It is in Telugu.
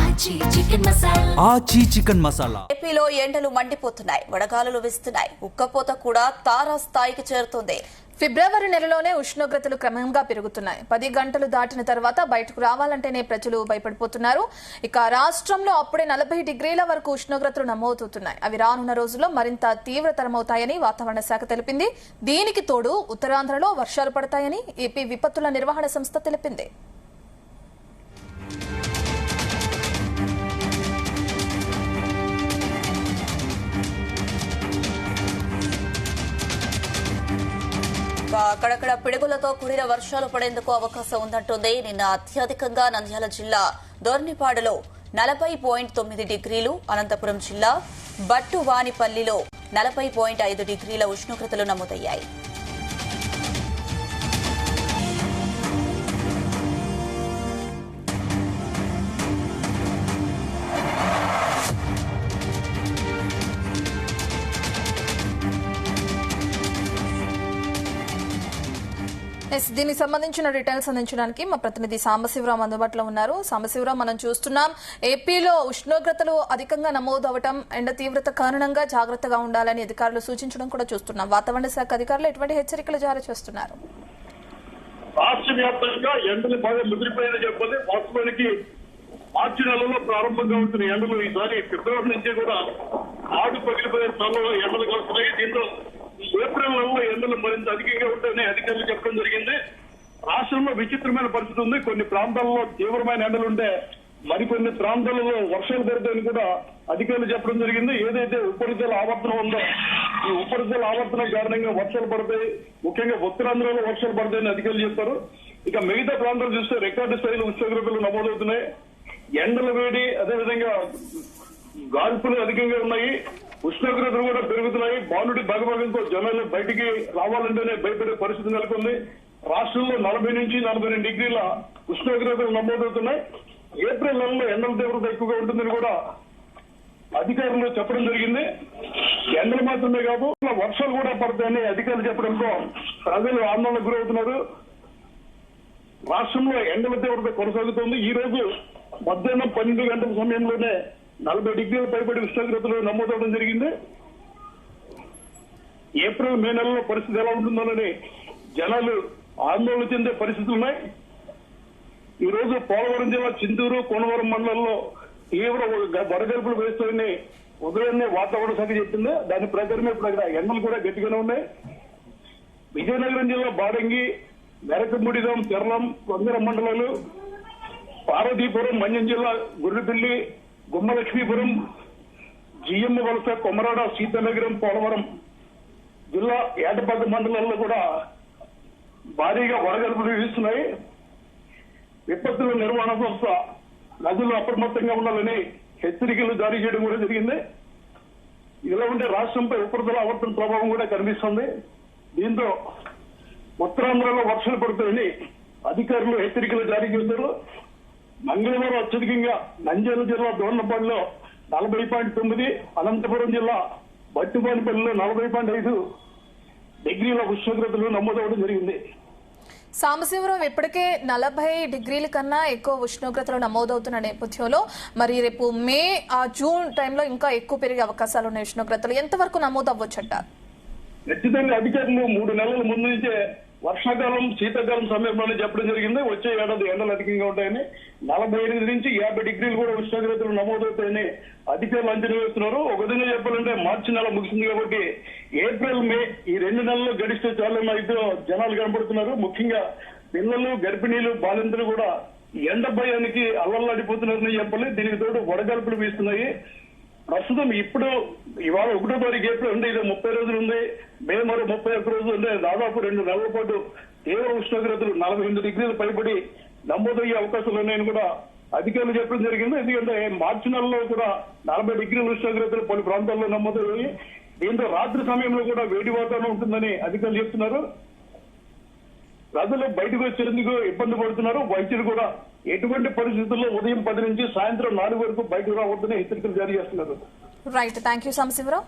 ఆచి చికెన్ మసాలా. ఏపీలో ఎండలు మండిపోతున్నాయి, వడగాలులు వీస్తున్నాయి, ఉక్కపోత కూడా తారాస్థాయికి చేరుతుంది. ఫిబ్రవరి నెలలోనే ఉష్ణోగ్రతలు క్రమంగా పెరుగుతున్నాయి. 10 గంటలు దాటిన తర్వాత బయటకు రావాలంటేనే ప్రజలు భయపడిపోతున్నారు. ఇక రాష్ట్రంలో అప్పుడే 40 డిగ్రీల వరకు ఉష్ణోగ్రతలు నమోదవుతున్నాయి. అవి రానున్న రోజుల్లో మరింత తీవ్రతరమవుతాయని వాతావరణ శాఖ తెలిపింది. దీనికి తోడు ఉత్తరాంధ్రలో వర్షాలు పడతాయని ఏపీ విపత్తుల నిర్వహణ సంస్థ తెలిపింది. అక్కడక్కడ పిడుగులతో కూడిన వర్షాలు పడేందుకు అవకాశం ఉందంటుంది. నిన్న అత్యధికంగా నంద్యాల జిల్లా దొర్నిపాడులో 40.9 డిగ్రీలు, అనంతపురం జిల్లా బట్టువానిపల్లిలో 40.5 డిగ్రీల ఉష్ణోగ్రతలు నమోదయ్యాయి. దీనికి సంబంధించిన డీటెయిల్స్ అందించడానికి మా ప్రతినిధి సాంబశివరావు అందుబాటులో ఉన్నారు. సాంబశివరావు, మనం చూస్తున్నాం ఏపీలో ఉష్ణోగ్రతలు అధికంగా నమోదవటం, ఎండ తీవ్రత కారణంగా జాగ్రత్తగా ఉండాలని అధికారులు సూచించడం కూడా చూస్తున్నాం. వాతావరణ శాఖ అధికారులు ఎటువంటి హెచ్చరికలు జారీ చేస్తున్నారు? రాష్ట్ర వ్యాప్తంగా ఎండలు బాగా ముదిరిపోయాయని చెప్పాలి. వాస్తవానికి మార్చి నెలలో ప్రారంభంగా ఉంటున్న ఎండలు ఈసారి ఫిబ్రవరి నుంచి కూడా ఆడు పగిలిపోయే స్థానంలో ఎండలు కలుస్తున్నాయి. దీంతో ఏప్రిల్ నెలలో ఎండలు మరింత అధికంగా ఉంటాయని అధికారులు చెప్పడం జరిగింది. రాష్ట్రంలో విచిత్రమైన పరిస్థితి ఉంది. కొన్ని ప్రాంతాల్లో తీవ్రమైన ఎండలుంటే మరికొన్ని ప్రాంతాలలో వర్షాలు పడతాయని కూడా అధికారులు చెప్పడం జరిగింది. ఏదైతే ఉపరితల ఆవర్తనం ఉందో ఈ ఉపరితల ఆవర్తనం కారణంగా వర్షాలు పడతాయి, ముఖ్యంగా ఉత్తరాంధ్రలో వర్షాలు పడతాయని అధికారులు చెప్పారు. ఇక మిగతా ప్రాంతాలు చూస్తే రికార్డు స్థాయిలో ఉష్ణోగ్రతలు నమోదవుతున్నాయి. ఎండల వేడి, అదేవిధంగా గాల్పులు అధికంగా ఉన్నాయి, ఉష్ణోగ్రతలు కూడా పెరుగుతున్నాయి. బాలుడి భగభగంతో జనాలు బయటికి రావాలంటేనే భయపడే పరిస్థితి నెలకొంది. రాష్ట్రంలో 40 నుంచి 42 డిగ్రీల ఉష్ణోగ్రతలు నమోదవుతున్నాయి. ఏప్రిల్ నెలలో ఎండల తీవ్రత ఎక్కువగా ఉంటుందని కూడా అధికారులు చెప్పడం జరిగింది. ఎండలు మాత్రమే కాదు, వర్షాలు కూడా పడతాయని అధికారులు చెప్పడంతో ప్రజలు ఆందోళనకు గురవుతున్నారు. రాష్ట్రంలో ఎండల తీవ్రత కొనసాగుతోంది. ఈ రోజు మధ్యాహ్నం 12 గంటల సమయంలోనే 40 డిగ్రీల పైబడి ఉష్ణోగ్రతలు నమోదవడం జరిగింది. ఏప్రిల్ మే నెలలో పరిస్థితి ఎలా ఉంటుందోనని జనాలు ఆందోళన చెందే పరిస్థితులు ఉన్నాయి. ఈ రోజు పోలవరం జిల్లా చింతూరు, కోనవరం మండలంలో తీవ్ర వడగల్పులు వేస్తాయని ఉదయాన్నే వాతావరణ శాఖ చెప్పింది. దాని ప్రకారమే ఇప్పుడు అక్కడ ఎండలు కూడా గట్టిగానే ఉన్నాయి. విజయనగరం జిల్లా బాడంగి, మెరకముడిగం, తెరలం, వంగరం మండలాలు, పార్వతీపురం, మన్యం జిల్లా గుర్రిపల్లి, గుమ్మలక్ష్మీపురం, జిఎమ్మ వలస, కొమరాడ, సీతానగరం, పోలవరం జిల్లా ఏటపాక మండలాల్లో కూడా భారీగా వడగల్పులు వీస్తున్నాయి. విపత్తుల నిర్వహణ సంస్థ నదులు అప్రమత్తంగా ఉండాలని హెచ్చరికలు జారీ చేయడం కూడా జరిగింది. ఇలా ఉంటే రాష్ట్రంపై ఉపరితల ఆవర్తన ప్రభావం కూడా కనిపిస్తుంది. దీంతో ఉత్తరాంధ్రలో వర్షాలు పడుతాయని అధికారులు హెచ్చరికలు జారీ చేశారు. మంగళవారం అత్యధికంగా నంద్యాల జిల్లా దోర్నపాడులో 40.9, అనంతపురం జిల్లా బట్టువానిపల్లిలో 40.5 డిగ్రీల ఉష్ణోగ్రతలు నమోదవడం జరిగింది. సాంబశివరావు, ఇప్పటికే 40 డిగ్రీల కన్నా ఎక్కువ ఉష్ణోగ్రతలు నమోదవుతున్న నేపథ్యంలో మరి రేపు మే, జూన్ టైంలో ఇంకా ఎక్కువ పెరిగే అవకాశాలు ఉన్నాయి. ఉష్ణోగ్రతలు ఎంతవరకు నమోదవ్వచ్చట? ఖచ్చితంగా అధికారులు 3 నెలల ముందు నుంచే వర్షాకాలం, శీతాకాలం సమయంలోనే చెప్పడం జరిగింది. వచ్చే ఏడాది ఎండలు అధికంగా ఉంటాయని. 48 నుంచి 50 డిగ్రీలు కూడా ఉష్ణోగ్రతలు నమోదవుతాయని అధికారులు అంచనా వేస్తున్నారు. ఒక విధంగా చెప్పాలంటే మార్చి నెల ముగిసింది కాబట్టి ఏప్రిల్, మే ఈ 2 నెలలు గడిస్తే చాలా అయితే జనాలు కనబడుతున్నారు. ముఖ్యంగా పిల్లలు, గర్భిణీలు, బాలింతలు కూడా ఎండ భయానికి అల్లల్లాడిపోతున్నారని చెప్పాలి. దీనికి తోడు వడగల్పులు వీస్తున్నాయి. ప్రస్తుతం ఇప్పుడు ఇవాళ 1వ తారీఖు ఏప్రిల్ అంటే ఇది 30 రోజులు ఉంది. మే మరో 31 రోజులు ఉంటే దాదాపు 2 నెలల పాటు తీవ్ర ఉష్ణోగ్రతలు 48 డిగ్రీలు పైబడి నమోదయ్యే అవకాశాలు ఉన్నాయని కూడా అధికారులు చెప్పడం జరిగింది. ఎందుకంటే మార్చి నెలలో కూడా 40 డిగ్రీల ఉష్ణోగ్రతలు పలు ప్రాంతాల్లో నమోదయ్యాయి. దీంతో రాత్రి సమయంలో కూడా వేడి వాతావరణం ఉంటుందని అధికారులు చెప్తున్నారు. ప్రజలు బయటకు వచ్చేందుకు ఇబ్బంది పడుతున్నారు. వైద్యులు కూడా ఎటువంటి పరిస్థితుల్లో ఉదయం 10 నుంచి సాయంత్రం 4 వరకు బయటకు రావద్దని హెచ్చరికలు జారీ చేస్తున్నారు. Right, thank you Sambasivarao.